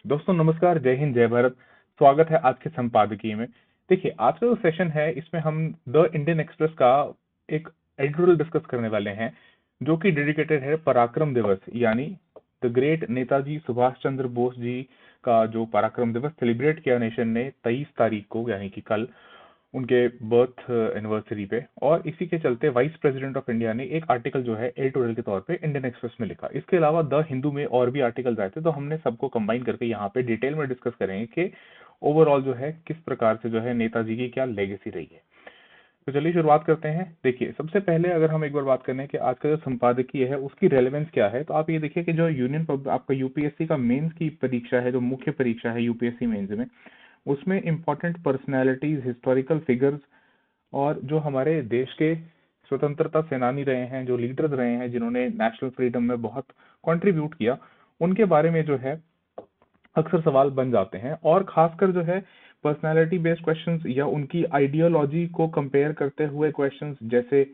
दोस्तों नमस्कार, जय हिंद, जय भारत। स्वागत है आज के संपादकीय में। देखिए, आज का जो सेशन है इसमें हम द इंडियन एक्सप्रेस का एक एडिटोरियल डिस्कस करने वाले हैं, जो कि डेडिकेटेड है पराक्रम दिवस, यानी द ग्रेट नेताजी सुभाष चंद्र बोस जी का जो पराक्रम दिवस सेलिब्रेट किया नेशन ने 23 तारीख को, यानी कि कल, उनके बर्थ एनिवर्सरी पे। और इसी के चलते वाइस प्रेसिडेंट ऑफ इंडिया ने एक आर्टिकल जो है एडिटोरियल के तौर पे इंडियन एक्सप्रेस में लिखा। इसके अलावा द हिंदू में और भी आर्टिकल्स आए थे, तो हमने सबको कंबाइन करके यहाँ पे डिटेल में डिस्कस करेंगे कि ओवरऑल जो है किस प्रकार से जो है नेताजी की क्या लेगेसी रही है। तो चलिए शुरुआत करते हैं। देखिए, सबसे पहले अगर हम एक बार बात करें कि आज का जो संपादकीय है उसकी रेलेवेंस क्या है, तो आप ये देखिए कि जो आपका यूपीएससी का मेंस की परीक्षा है, जो मुख्य परीक्षा है यूपीएससी मेंस में, उसमें इंपॉर्टेंट पर्सनैलिटीज, हिस्टोरिकल फिगर्स और जो हमारे देश के स्वतंत्रता सेनानी रहे हैं, जो लीडर्स रहे हैं, जिन्होंने नेशनल फ्रीडम में बहुत कंट्रीब्यूट किया, उनके बारे में जो है अक्सर सवाल बन जाते हैं। और खासकर जो है पर्सनालिटी बेस्ड क्वेश्चंस या उनकी आइडियोलॉजी को कंपेयर करते हुए क्वेश्चंस, जैसे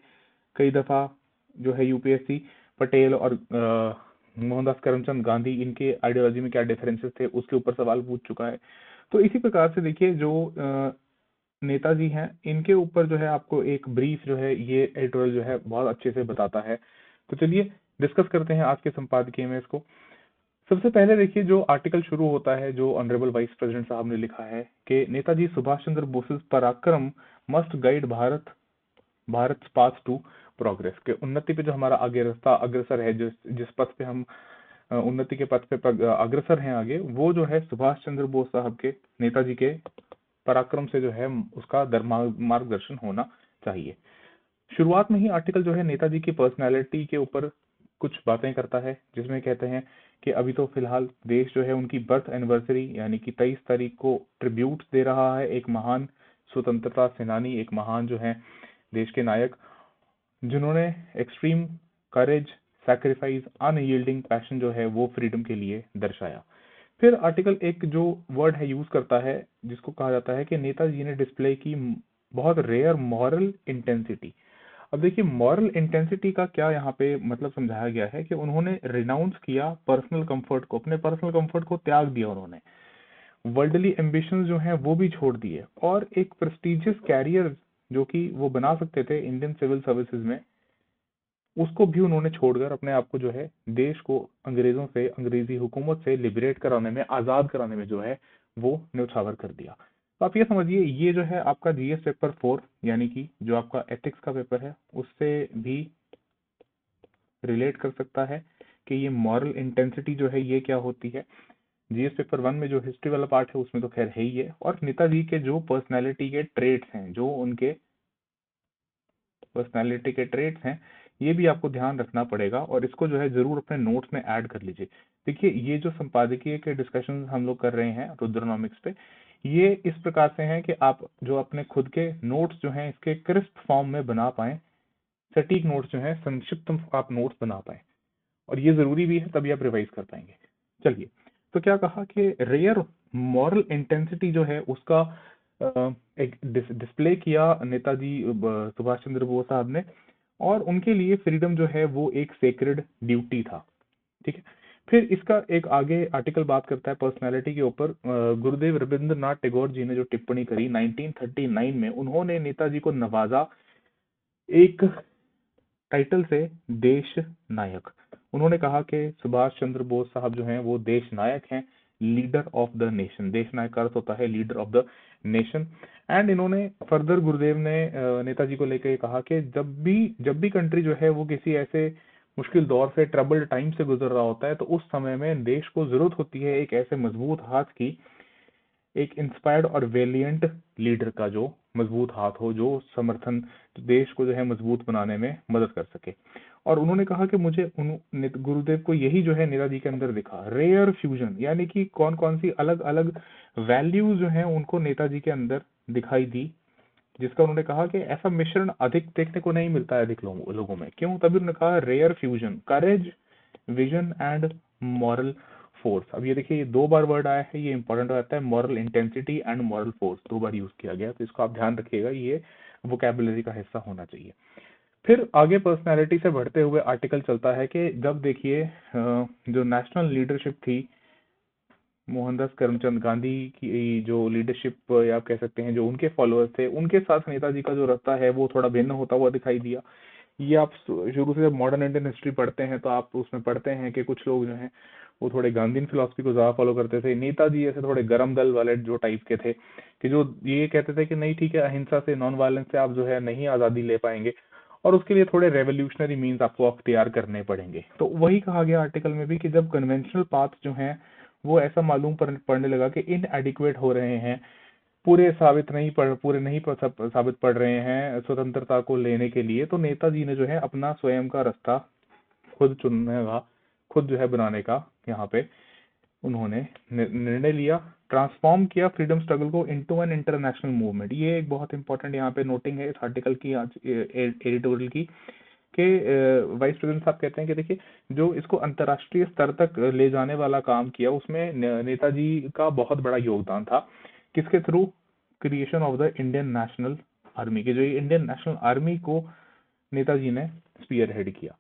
कई दफा जो है यूपीएससी पटेल और मोहनदास करमचंद गांधी, इनके आइडियोलॉजी में क्या डिफरेंसेस थे, उसके ऊपर सवाल पूछ चुका है। तो इसी प्रकार से देखिए, जो नेताजी हैं, इनके ऊपर जो है आपको एक ब्रीफ जो है ये एडिटोरियल जो है बहुत अच्छे से बताता है। तो चलिए डिस्कस करते हैं आज के संपादकीय में इसको। सबसे पहले देखिए, जो आर्टिकल शुरू होता है, जो ऑनरेबल वाइस प्रेसिडेंट साहब ने लिखा है कि Netaji Subhash Chandra Bose Parakram must guide Bharat path to progress, के उन्नति पे जो हमारा आगे रास्ता अग्रसर है, जिस जिस पथ पे हम उन्नति के पथ पे अग्रसर हैं आगे, वो जो है सुभाष चंद्र बोस साहब के, नेताजी के पराक्रम से जो है उसका मार्गदर्शन होना चाहिए। शुरुआत में ही आर्टिकल जो है नेताजी की पर्सनालिटी के ऊपर कुछ बातें करता है, जिसमें कहते हैं कि अभी तो फिलहाल देश जो है उनकी बर्थ एनिवर्सरी यानी कि 23 तारीख को ट्रिब्यूट दे रहा है एक महान स्वतंत्रता सेनानी, एक महान जो है देश के नायक, जिन्होंने एक्सट्रीम करेज, सैक्रिफाइस, अनयील्डिंग पैशन जो है वो फ्रीडम के लिए दर्शाया। फिर आर्टिकल एक जो वर्ड है यूज करता है, जिसको कहा जाता है कि नेताजी ने डिस्प्ले की बहुत रेयर मॉरल इंटेंसिटी। अब देखिए, मॉरल इंटेंसिटी का क्या यहाँ पे मतलब समझाया गया है कि उन्होंने रिनाउंस किया पर्सनल कंफर्ट को, अपने पर्सनल कंफर्ट को त्याग दिया उन्होंने, वर्ल्डली एम्बिशंस जो हैं वो भी छोड़ दिए, और एक प्रेस्टिजियस कैरियर जो कि वो बना सकते थे इंडियन सिविल सर्विसेज में, उसको भी उन्होंने छोड़कर अपने आप को जो है देश को अंग्रेजों से, अंग्रेजी हुकूमत से लिबरेट कराने में, आजाद कराने में जो है वो न्यौछावर कर दिया। तो आप ये समझिए, ये जो है आपका जीएस पेपर 4 यानी कि जो आपका एथिक्स का पेपर है, उससे भी रिलेट कर सकता है कि ये मॉरल इंटेंसिटी जो है ये क्या होती है। जीएस पेपर 1 में जो हिस्ट्री वाला पार्ट है उसमें तो खैर है ही है, और नेताजी के जो पर्सनैलिटी के ट्रेट्स हैं, जो उनके पर्सनालिटी के ट्रेट्स हैं, ये भी आपको ध्यान रखना पड़ेगा, और इसको जो है जरूर अपने नोट्स में ऐड कर लीजिए। देखिए, ये जो संपादकीय के डिस्कशन हम लोग कर रहे हैं रुद्रोनॉमिक्स पे, ये इस प्रकार से हैं कि आप जो अपने खुद के नोट्स जो हैं इसके क्रिस्प फॉर्म में बना पाए, सटीक नोट्स जो हैं, संक्षिप्त आप नोट्स बना पाए, और ये जरूरी भी है, तभी आप रिवाइज कर पाएंगे। चलिए, तो क्या कहा कि रेयर मॉरल इंटेंसिटी जो है उसका एक डिस्प्ले किया नेताजी सुभाष चंद्र बोस साहब ने, और उनके लिए फ्रीडम जो है वो एक सेक्रेड ड्यूटी था। ठीक है। फिर इसका एक आगे आर्टिकल बात करता है पर्सनालिटी के ऊपर। गुरुदेव रविंद्रनाथ टैगोर जी ने जो टिप्पणी करी 1939 में, उन्होंने नेताजी को नवाजा एक टाइटल से, देश नायक। उन्होंने कहा कि सुभाष चंद्र बोस साहब जो हैं वो देश नायक हैं, लीडर ऑफ द नेशन। देश नायक का अर्थ होता है leader of the nation. And इन्होंने फर्दर, गुरुदेव ने नेताजी को लेकर कहा कि जब भी कंट्री जो है वो किसी ऐसे मुश्किल दौर से, ट्रबल्ड टाइम से गुजर रहा होता है, तो उस समय में देश को जरूरत होती है एक ऐसे मजबूत हाथ की, एक इंस्पायर्ड और वेलिएंट लीडर का, जो मजबूत हाथ हो, जो समर्थन, जो देश को जो है मजबूत बनाने में मदद कर सके। और उन्होंने कहा कि मुझे गुरुदेव को यही जो है नेताजी के अंदर दिखा, रेयर फ्यूजन, यानी कि कौन कौन सी अलग अलग वैल्यूज जो है उनको नेताजी के अंदर दिखाई दी, जिसका उन्होंने कहा कि ऐसा मिश्रण अधिक देखने को नहीं मिलता है अधिक लोगों में। क्यों? तभी उन्होंने कहा rare fusion, courage, vision and moral force. अब ये देखिए, ये दो बार वर्ड आया है, ये इंपॉर्टेंट हो जाता है, moral intensity and moral force दो बार यूज किया गया, तो इसको आप ध्यान रखिएगा, ये वोकैबुलरी का हिस्सा होना चाहिए। फिर आगे पर्सनालिटी से बढ़ते हुए आर्टिकल चलता है कि जब देखिए जो नेशनल लीडरशिप थी मोहनदास करमचंद गांधी की जो लीडरशिप या आप कह सकते हैं जो उनके फॉलोअर्स थे, उनके साथ नेताजी का जो रास्ता है वो थोड़ा भिन्न होता हुआ दिखाई दिया। ये आप शुरू से जब मॉडर्न इंडियन हिस्ट्री पढ़ते हैं तो आप उसमें पढ़ते हैं कि कुछ लोग जो हैं वो थोड़े गांधीन फिलोसफी को ज्यादा फॉलो करते थे। नेताजी ऐसे थोड़े गरम दल वाले जो टाइप के थे कि जो ये कहते थे कि नहीं ठीक है, अहिंसा से, नॉन वायलेंस से आप जो है नहीं आजादी ले पाएंगे और उसके लिए थोड़े रेवोल्यूशनरी मीन्स आपको अख्तियार करने पड़ेंगे। तो वही कहा गया आर्टिकल में भी कि जब कन्वेंशनल पाथ जो है वो ऐसा मालूम पड़ने लगा कि इनएडिक्वेट हो रहे हैं, पूरे नहीं साबित पड़ रहे हैं स्वतंत्रता को लेने के लिए, तो नेताजी ने जो है अपना स्वयं का रास्ता खुद चुनने का, खुद जो है बनाने का यहाँ पे उन्होंने निर्णय लिया, ट्रांसफॉर्म किया फ्रीडम स्ट्रगल को इनटू एन इंटरनेशनल मूवमेंट। ये एक बहुत इंपॉर्टेंट यहाँ पे नोटिंग है इस आर्टिकल की, आज एडिटोरियल की, कि वाइस प्रेसिडेंट साहब कहते हैं कि देखिए जो इसको अंतर्राष्ट्रीय स्तर तक ले जाने वाला काम किया उसमें नेताजी का बहुत बड़ा योगदान था। किसके through? Creation of the Indian National army के, जो ये इंडियन नेशनल आर्मी को नेताजी ने स्पीयर हेड किया।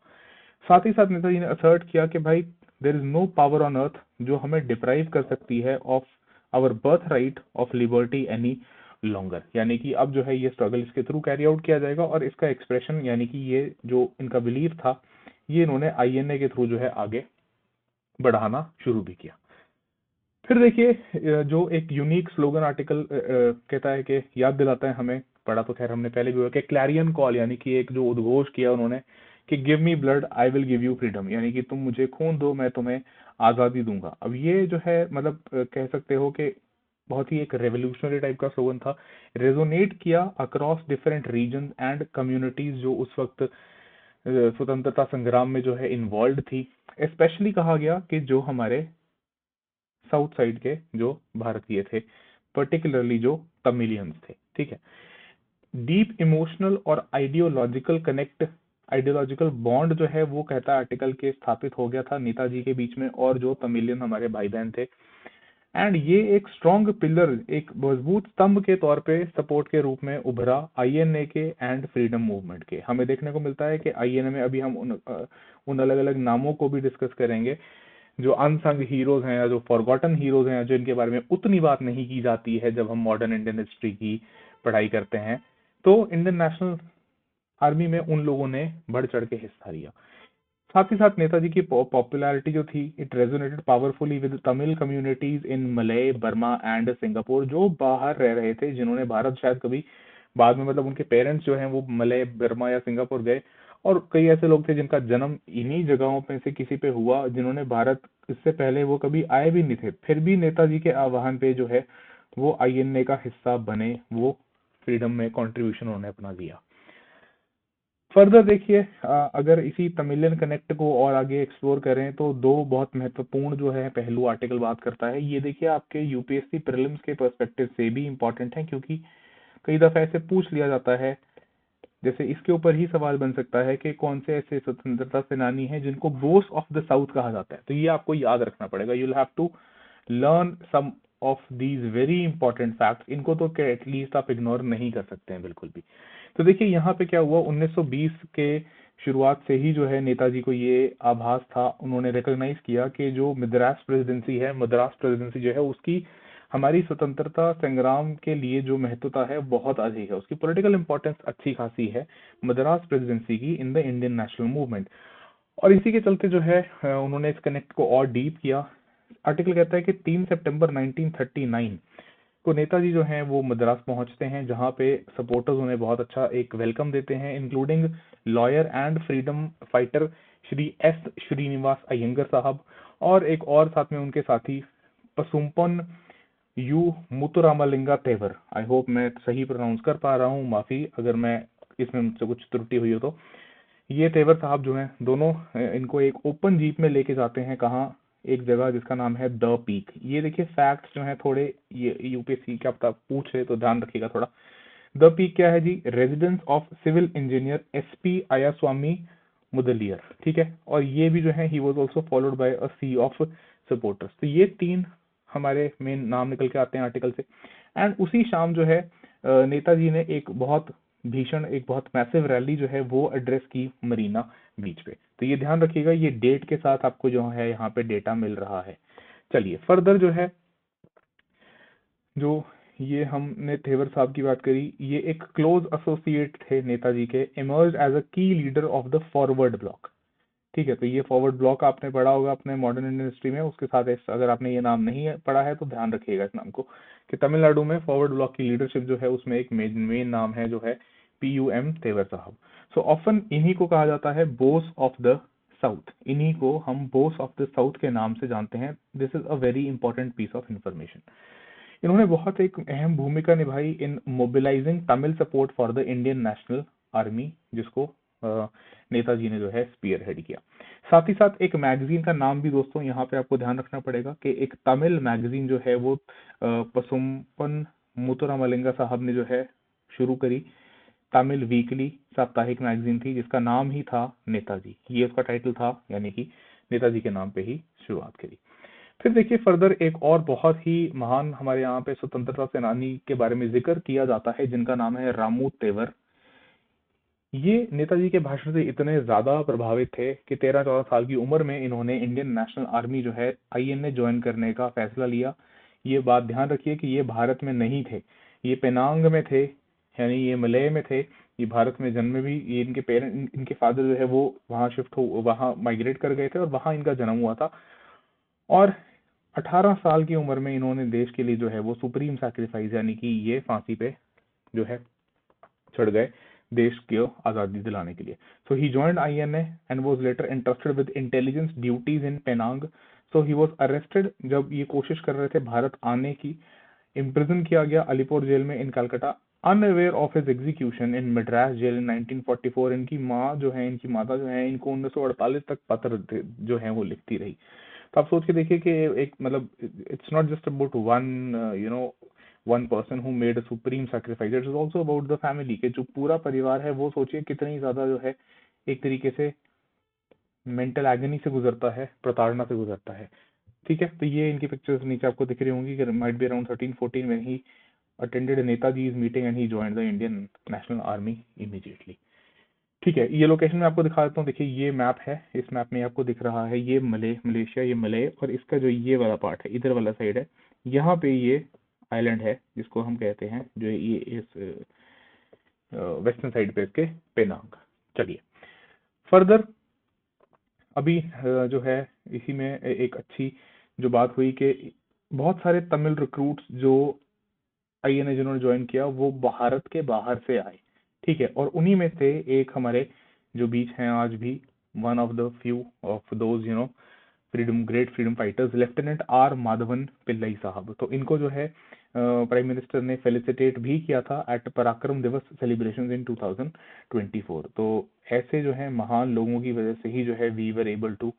साथ ही साथ नेताजी ने असर्ट किया कि भाई there is no power on earth जो हमें डिप्राइव कर सकती है of our birth right of liberty any longer, यानी कि अब जो है ये स्ट्रगल इसके थ्रू कैरी आउट किया जाएगा और इसका एक्सप्रेशन यानी कि ये जो इनका बिलीव था ये इन्होंने आईएनए के थ्रू जो है आगे बढ़ाना शुरू भी किया। फिर देखिए जो एक यूनिक स्लोगन आर्टिकल कहता है कि याद दिलाता है हमें, पढ़ा तो खैर हमने पहले भी हुआ, कि क्लैरियन कॉल, यानी कि एक जो उद्घोष किया उन्होंने कि give me blood I will give you freedom, यानी कि तुम मुझे खून दो मैं तुम्हें आजादी दूंगा। अब ये जो है मतलब कह सकते हो कि बहुत ही एक रेवोल्यूशनरी टाइप का स्लोगन था, रेजोनेट किया across different region and communities जो उस वक्त स्वतंत्रता संग्राम में जो है इन्वॉल्व थी। स्पेशली कहा गया कि जो हमारे साउथ साइड के जो भारतीय थे, पर्टिकुलरली जो तमिलियंस थे, ठीक है। डीप इमोशनल और आइडियोलॉजिकल बॉन्ड जो है वो कहता है आर्टिकल के स्थापित हो गया था नेताजी के बीच में और जो तमिलियन हमारे भाई बहन थे। एंड ये एक स्ट्रॉन्ग पिलर, एक मजबूत स्तंभ के तौर पे सपोर्ट के रूप में उभरा आईएनए के एंड फ्रीडम मूवमेंट के। हमें देखने को मिलता है कि आईएनए में अभी हम उन अलग अलग नामों को भी डिस्कस करेंगे जो अनसंग हीरोज हैं या जो फॉरगॉटन हीरोज हैं, जो इनके बारे में उतनी बात नहीं की जाती है जब हम मॉडर्न इंडियन हिस्ट्री की पढ़ाई करते हैं। तो इंडियन नेशनल आर्मी में उन लोगों ने बढ़ चढ़ के हिस्सा लिया। साथ ही साथ नेताजी की पॉपुलैरिटी जो थी, it resonated powerfully with Tamil communities in Malay, Burma and Singapore, जो बाहर रह रहे थे, जिन्होंने भारत शायद कभी बाद में मतलब उनके पेरेंट्स जो हैं वो मलय, बर्मा या सिंगापुर गए, और कई ऐसे लोग थे जिनका जन्म इन्हीं जगहों पे से किसी पे हुआ, जिन्होंने भारत इससे पहले वो कभी आए भी नहीं थे, फिर भी नेताजी के आह्वान पे जो है वो आईएनए का हिस्सा बने, वो फ्रीडम में कंट्रीब्यूशन उन्होंने अपना दिया। फर्दर देखिए अगर इसी तमिलियन कनेक्ट को और आगे एक्सप्लोर करें तो दो बहुत महत्वपूर्ण जो है पहलू आर्टिकल बात करता है। ये देखिए आपके यूपीएससी प्रीलिम्स के पर्सपेक्टिव से भी इम्पोर्टेंट है, क्योंकि कई दफा ऐसे पूछ लिया जाता है, जैसे इसके ऊपर ही सवाल बन सकता है कि कौन से ऐसे स्वतंत्रता सेनानी हैं जिनको बोस ऑफ द साउथ कहा जाता है। तो ये आपको याद रखना पड़ेगा, you will have to learn some of these very important facts. इनको तो एटलीस्ट आप इग्नोर नहीं कर सकते हैं बिल्कुल भी। तो देखिए यहाँ पे क्या हुआ, 1920 के शुरुआत से ही जो है नेताजी को ये आभास था, उन्होंने रिकॉग्नाइज किया कि जो मद्रास प्रेसिडेंसी जो है उसकी हमारी स्वतंत्रता संग्राम के लिए जो महत्वता है बहुत अधिक है, उसकी पॉलिटिकल इंपॉर्टेंस अच्छी खासी है मद्रास प्रेसिडेंसी की in the Indian national movement. और इसी के चलते जो है उन्होंने इस कनेक्ट को और डीप किया। आर्टिकल कहता है कि 3 सितंबर 1939 को नेताजी जो हैं वो मद्रास पहुंचते हैं, जहां पे सपोर्टर्स उन्हें बहुत अच्छा एक वेलकम देते हैं, including lawyer and freedom fighter Shri S Srinivasa Iyengar साहब, और एक और साथ में उनके साथी पसुम्पन यू मुतुरामलिंगा तेवर। आई होप मैं सही प्रोनाउंस कर पा रहा हूँ, माफी अगर मैं इसमें मुझसे कुछ त्रुटि हुई हो तो। ये तेवर साहब जो हैं दोनों इनको एक ओपन जीप में लेके जाते हैं, कहाँ, एक जगह जिसका नाम है द पीक। ये देखिए फैक्ट्स जो हैं थोड़े, ये यूपीएससी क्या पता पूछ रहे तो ध्यान रखिएगा थोड़ा। द पीक क्या है जी? Residence of civil engineer SP Ayaswami Mudaliar, ठीक है। और ये भी जो है he was also followed by a sea of supporters. तो ये तीन हमारे मेन नाम निकल के आते हैं आर्टिकल से। एंड उसी शाम जो है नेताजी ने एक बहुत भीषण, एक बहुत मैसिव रैली जो है वो एड्रेस की मरीना बीच पे। तो ये ध्यान रखिएगा, ये डेट के साथ आपको जो है यहाँ पे डेटा मिल रहा है, चलिए फर्दर जो है, जो ये हमने तेवर साहब की बात करी, ये एक क्लोज एसोसिएट थे नेताजी के, इमर्ज एज अ की leader of the forward block. ठीक है, तो ये फॉरवर्ड ब्लॉक आपने पढ़ा होगा अपने मॉडर्न इंडियन हिस्ट्री में। उसके साथ अगर आपने ये नाम नहीं पढ़ा है तो ध्यान रखिएगा इस नाम को, कि तमिलनाडु में फॉरवर्ड ब्लॉक की लीडरशिप जो है उसमें एक मेन नाम है जो है PUM तेवर साहब। सो ऑफन इन्हीं को कहा जाता है बोस ऑफ द साउथ, इन्हीं को हम बोस ऑफ द साउथ के नाम से जानते हैं। This is a very important piece of information. इन्होंने बहुत एक अहम भूमिका निभाई in mobilizing Tamil support for the Indian National Army, जिसको नेताजी ने जो है स्पीयर हेड किया। साथ ही साथ एक मैगजीन का नाम भी दोस्तों यहाँ पे आपको ध्यान रखना पड़ेगा, कि एक तमिल मैगजीन जो है वो पसुम्पन मुतुरामलिंगा साहब ने जो है शुरू करी। तमिल वीकली साप्ताहिक मैगजीन थी, जिसका नाम ही था नेताजी, ये उसका टाइटल था, यानी कि नेताजी के नाम पे ही शुरुआत करी। फिर देखिए फर्दर एक और बहुत ही महान हमारे यहाँ पे स्वतंत्रता सेनानी के बारे में जिक्र किया जाता है, जिनका नाम है रामू तेवर। ये नेताजी के भाषण से इतने ज्यादा प्रभावित थे कि 13-14 साल की उम्र में इन्होंने इंडियन नेशनल आर्मी जो है INA ज्वाइन करने का फैसला लिया। ये बात ध्यान रखिए कि ये भारत में नहीं थे, ये पेनांग में थे, यानी ये मलय में थे। ये भारत में जन्मे भी, ये इनके पेरेंट, इनके फादर जो है वो वहाँ माइग्रेट कर गए थे और वहाँ इनका जन्म हुआ था। और 18 साल की उम्र में इन्होंने देश के लिए जो है वो सुप्रीम सैक्रिफाइस, यानी कि ये फांसी पे जो है चढ़ गए देश को आजादी दिलाने के लिए। So he joined INA and was later interested with intelligence duties in Penang. So he was arrested, जब ये कोशिश कर रहे थे भारत आने की। इम्प्रिजन किया गया अलीपुर जेल में in Calcutta. Unaware of his execution in Madras jail in 1944। इनकी माँ जो है, इनकी माता जो है, इनको 1948 तक पत्र जो है वो लिखती रही। तो आप सोच के देखिए कि एक मतलब it's not just about one person who made a supreme sacrifice, it is also about the family, के जो पूरा परिवार है वो सोचिए कितनी ज्यादा जो है एक तरीके से मेंटल एगनी से गुजरता है, प्रताड़ना से गुजरता है। ठीक है, तो ये इनकी पिक्चर्स नीचे आपको दिख रही होंगी कि might be around 13-14 when he attended Netaji's meeting and he joined the Indian National Army immediately। ठीक है, ये लोकेशन मैं आपको दिखा देता हूँ। देखिए ये मैप है, इस मैप में आपको दिख रहा है ये मलेशिया, ये मलय, और इसका जो ये वाला पार्ट है, इधर वाला साइड है, यहाँ पे ये आइलैंड है जिसको हम कहते हैं जो ये इस वेस्टर्न साइड पे इसके पेनांग। चलिए फर्दर अभी जो है इसी में एक अच्छी जो बात हुई कि बहुत सारे तमिल रिक्रूट्स जो INA जिन्होंने ज्वाइन किया वो भारत के बाहर से आए। ठीक है, और उन्हीं में से एक हमारे जो बीच हैं आज भी, one of the few of those great freedom fighters, lieutenant R Madhavan Pillai साहब। तो इनको जो है प्राइम मिनिस्टर ने फेलिसिटेट भी किया था एट पराक्रम दिवस सेलिब्रेशन इन 2024। तो ऐसे जो है महान लोगों की वजह से ही जो है we were able to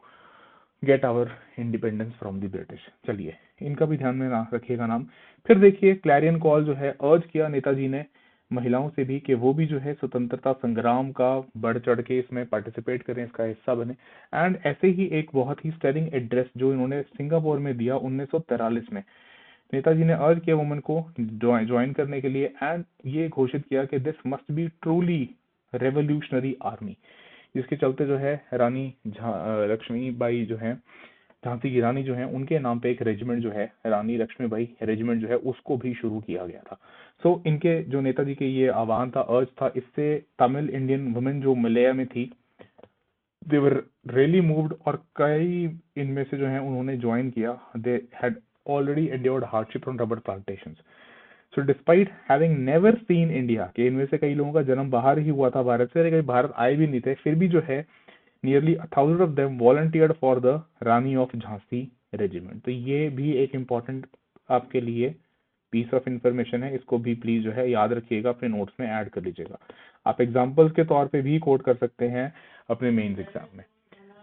get our independence from the British. चलिए इनका भी ध्यान में रखिएगा नाम। फिर देखिए क्लैरियन कॉल जो है अर्ज किया नेताजी ने महिलाओं से भी कि वो भी जो है स्वतंत्रता संग्राम का बढ़ चढ़ के इसमें पार्टिसिपेट करें, इसका हिस्सा बने। एंड ऐसे ही एक बहुत ही स्टनिंग एड्रेस जो इन्होंने सिंगापुर में दिया 1943 में, नेताजी ने अर्ज किया वुमेन को ज्वाइन करने के लिए, एंड ये घोषित किया कि this must be truly revolutionary army, जिसके चलते जो है रानी लक्ष्मीबाई जो है, झांसी की रानी जो है, उनके नाम पे एक रेजिमेंट जो है रानी लक्ष्मीबाई रेजिमेंट जो है उसको भी शुरू किया गया था। सो इनके जो नेताजी के ये आह्वान था, अर्ज था, इससे तमिल इंडियन वुमेन जो मलया में थी दे वर रियली मूव्ड, और कई इनमें से जो है उन्होंने ज्वाइन किया। They had already endured hardship on rubber plantations. So despite having never seen India, के इनमें से कई लोगों का जन्म बाहर ही हुआ था भारत से, कहीं भारत आए भी नहीं थे, फिर भी जो है nearly 1000 of them volunteered for the Rani of Jhansi regiment. तो ये भी एक इम्पोर्टेंट आपके लिए पीस ऑफ इंफॉर्मेशन है, इसको भी प्लीज जो है याद रखिएगा, अपने नोट्स में ऐड कर लीजिएगा। आप एग्जाम्पल्स के तौर पे भी कोट कर सकते हैं अपने मेंस एग्जाम में।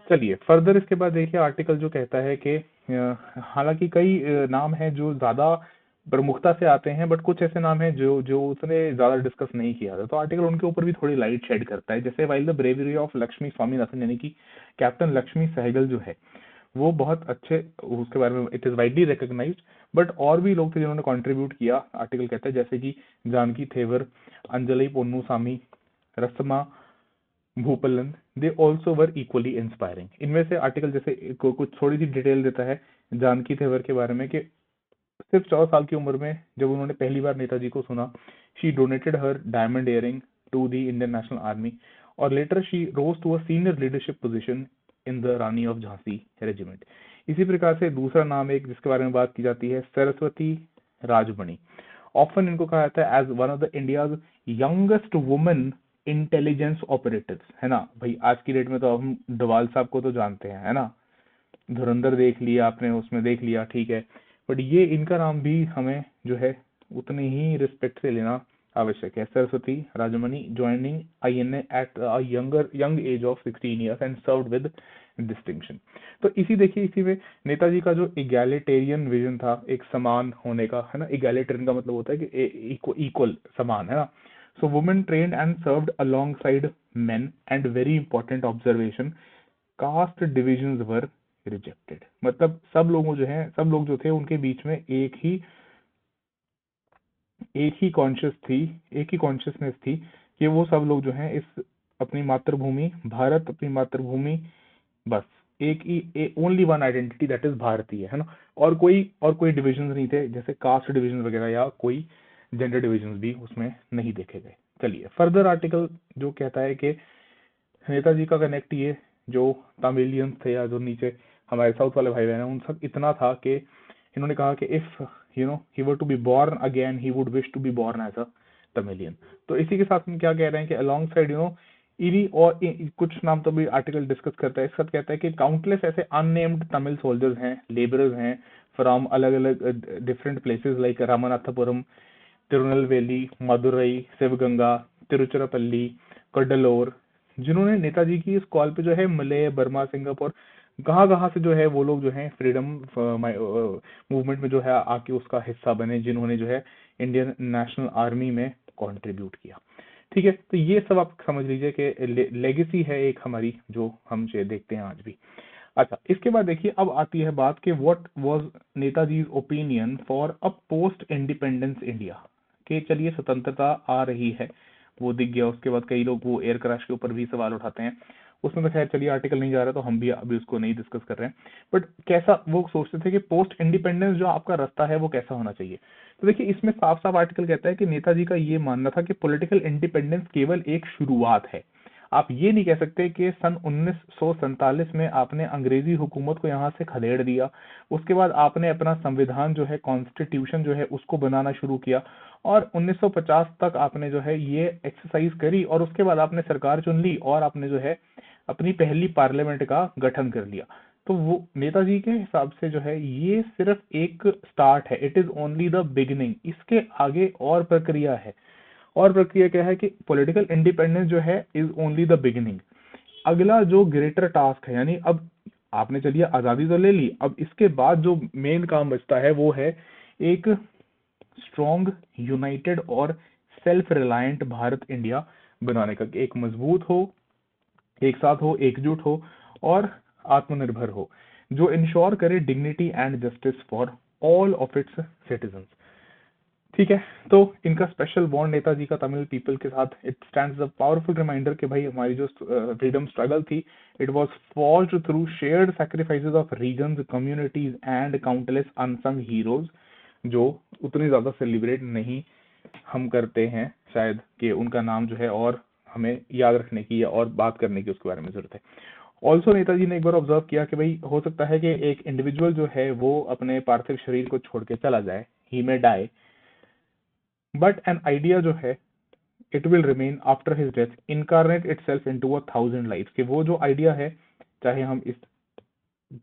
चलिए फर्दर इसके बाद देखिए आर्टिकल जो कहता है कि हालांकि कई नाम हैं जो ज्यादा प्रमुखता से आते हैं, बट कुछ ऐसे नाम हैं जो जो उतने ज्यादा डिस्कस नहीं किया जाता, तो आर्टिकल उनके ऊपर भी थोड़ी लाइट शेड करता है। जैसे while the bravery of Lakshmi Swaminathan, यानी कि कैप्टन लक्ष्मी सहगल जो है वो बहुत अच्छे, उसके बारे में it is widely recognised, but और भी लोग थे जिन्होंने कंट्रीब्यूट किया। आर्टिकल कहता है जैसे कि Janaki Thevar, Anjali Ponnusamy, Rasammah Bhupalan, they also were equally inspiring. इनमें से आर्टिकल जैसे कुछ थोड़ी सी डिटेल देता है जानकी थेवर के बारे में कि सिर्फ 14 साल की उम्र में जब उन्होंने पहली बार नेताजी को सुना, she donated her diamond earring to the Indian National Army, और later she rose to a senior leadership position in the Rani of Jhansi regiment. इसी प्रकार से दूसरा नाम एक जिसके बारे में बात की जाती है, सरस्वती राजमणि। ऑफन इनको कहा जाता है as one of the India's youngest women intelligence operators, है ना भाई। आज की डेट में तो हम डोवाल साहब को तो जानते हैं, है ना, धुरंधर देख लिया आपने, उसमें देख लिया, ठीक है, बट ये इनका नाम भी हमें जो है उतनी ही रिस्पेक्ट से लेना आवश्यक है। Saraswati Rajmani joining INA at a young age of 16 years and served with distinction. तो इसी देखिए, इसी में नेताजी का जो इगैलिटेरियन विजन था, एक समान होने का, है ना, इगैलिटेरियन का मतलब होता है कि इक्वल, समान, है ना। So women trained and served alongside men, and very important observation, caste divisions were rejected. मतलब सब लोगों जो है, सब लोग जो थे उनके बीच में एक ही कॉन्शियस थी, एक ही कॉन्शियसनेस थी कि वो सब लोग जो हैं इस अपनी मातृभूमि भारत, अपनी मातृभूमि, बस एक ही, only one identity, that is Bharatiya, है ना। और कोई डिविजन नहीं थे, जैसे कास्ट डिविजन वगैरह या कोई जेंडर डिविजन भी उसमें नहीं देखे गए। चलिए फर्दर आर्टिकल जो कहता है कि नेताजी का कनेक्ट ये जो तमिलियंस थे या जो नीचे हमारे साउथ वाले भाई बहन हैं, उन सब इतना था कि इन्होंने कहा कि if he were to be born again he would wish to be born as a Tamilian. तो इसी के साथ हम क्या कह रहे हैं कि अलोंग साइड इन्हीं और कुछ नाम तो भी आर्टिकल डिस्कस करता है, इसका कहता है कि काउंटलेस ऐसे अननेम्ड तमिल सोल्जर्स हैं, लेबरर्स हैं फ्रॉम अलग अलग different places like Ramanathapuram, Tirunelveli, Madurai, Sivaganga, Tiruchirappalli, Cuddalore, जिन्होंने नेताजी की इस कॉल पे जो है मलय, बर्मा, सिंगापुर, कहाँ से जो है वो लोग जो है फ्रीडम मूवमेंट में जो है आके उसका हिस्सा बने, जिन्होंने जो है इंडियन नेशनल आर्मी में कंट्रीब्यूट किया। ठीक है, तो ये सब आप समझ लीजिए कि लेगेसी है एक हमारी, जो हम जो देखते हैं आज भी। अच्छा, इसके बाद देखिए अब आती है बात कि what was Netaji's opinion for a post independence India. कि चलिए स्वतंत्रता आ रही है, वो दिख गया। उसके बाद कई लोग वो एयर क्रैश के ऊपर भी सवाल उठाते हैं, उसमें तो खैर चलिए आर्टिकल नहीं जा रहा, तो हम भी अभी उसको नहीं डिस्कस कर रहे हैं। बट कैसा वो सोचते थे कि पोस्ट इंडिपेंडेंस जो आपका रास्ता है वो कैसा होना चाहिए। तो देखिए इसमें साफ साफ आर्टिकल कहता है कि नेताजी का ये मानना था कि पॉलिटिकल इंडिपेंडेंस केवल एक शुरुआत है। आप ये नहीं कह सकते कि सन 1947 में आपने अंग्रेजी हुकूमत को यहाँ से खदेड़ दिया, उसके बाद आपने अपना संविधान जो है, कॉन्स्टिट्यूशन जो है उसको बनाना शुरू किया, और 1950 तक आपने जो है ये एक्सरसाइज करी, और उसके बाद आपने सरकार चुन ली और आपने जो है अपनी पहली पार्लियामेंट का गठन कर लिया। तो वो नेताजी के हिसाब से जो है ये सिर्फ एक स्टार्ट है, it is only the beginning. इसके आगे और प्रक्रिया है, और प्रक्रिया क्या है कि पॉलिटिकल इंडिपेंडेंस जो है इज ओनली द बिगिनिंग। अगला जो ग्रेटर टास्क है, यानी अब आपने चलिए आजादी तो ले ली, अब इसके बाद जो मेन काम बचता है वो है एक स्ट्रॉन्ग, यूनाइटेड और सेल्फ रिलायंट भारत इंडिया बनाने का। एक मजबूत हो, एक साथ हो, एकजुट हो और आत्मनिर्भर हो, जो इंश्योर करे dignity and justice for all of its citizens. ठीक है, तो इनका स्पेशल बॉन्ड नेताजी का तमिल पीपल के साथ, it stands a powerful reminder कि भाई हमारी जो फ्रीडम स्ट्रगल थी, it was forged through shared sacrifices of regions, communities and countless unsung heroes, जो उतने ज्यादा सेलिब्रेट नहीं हम करते हैं शायद, कि उनका नाम जो है और हमें याद रखने की या और बात करने की उसके बारे में जरूरत है। ऑल्सो नेताजी ने एक बार ऑब्जर्व किया कि भाई हो सकता है कि एक इंडिविजुअल जो है वो अपने पार्थिव शरीर को छोड़ के चला जाए, he may die, but an idea जो है it will remain after his death, incarnate itself into a thousand life. कि वो जो आइडिया है, चाहे हम इस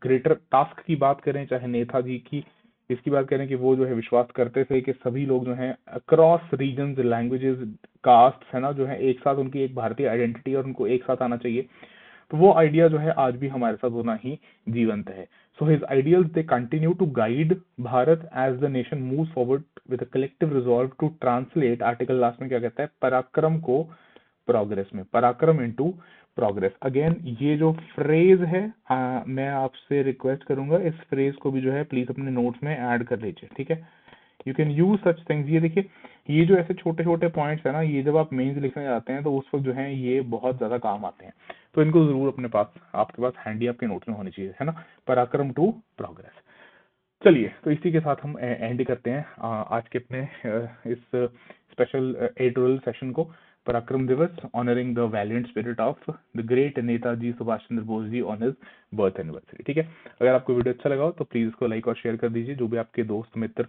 ग्रेटर टास्क की बात करें, चाहे नेताजी की इसकी बात करें कि वो जो है विश्वास करते थे कि सभी लोग जो हैं अक्रॉस रीजन्स, लैंग्वेजेस, कास्ट, है ना, जो है एक साथ उनकी एक भारतीय आइडेंटिटी और उनको एक साथ आना चाहिए। तो वो आइडिया जो है आज भी हमारे साथ होना ही जीवंत है। So his ideals they continue to guide Bharat as the nation moves forward with a collective resolve to translate, article last में क्या कहता है, पराक्रम को प्रोग्रेस में, पराक्रम इनटू प्रोग्रेस। अगेन ये जो फ्रेज है, मैं आपसे रिक्वेस्ट करूंगा इस फ्रेज को भी जो है प्लीज अपने नोट्स में ऐड कर लीजिए, ठीक है। You can use such things. ये देखिए, ये जो ऐसे छोटे छोटे पॉइंट्स है ना, ये जब आप मेंस लिखने जाते हैं तो उस वक्त जो है ये बहुत ज्यादा काम आते हैं, तो इनको जरूर अपने पास, आपके पास हैंडी आपके नोट्स में होनी चाहिए, है ना। पराक्रम टू प्रोग्रेस। चलिए, तो इसी के साथ हम एंड करते हैं आज के अपने इस स्पेशल एडिटोरियल सेशन को, Parakram Diwas, honouring the valiant spirit of the great Netaji Subhash Chandra Bose ji on his birth anniversary. ठीक है, अगर आपको वीडियो अच्छा लगा हो तो प्लीज इसको लाइक और शेयर कर दीजिए, जो भी आपके दोस्त मित्र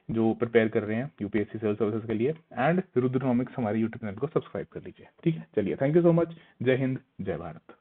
जो प्रिपेयर कर रहे हैं यूपीएससी सिविल सर्विसेज के लिए। एंड रुद्रनॉमिक्स हमारे यूट्यूब चैनल को सब्सक्राइब कर लीजिए। ठीक है, चलिए, थैंक यू सो मच। जय हिंद, जय भारत।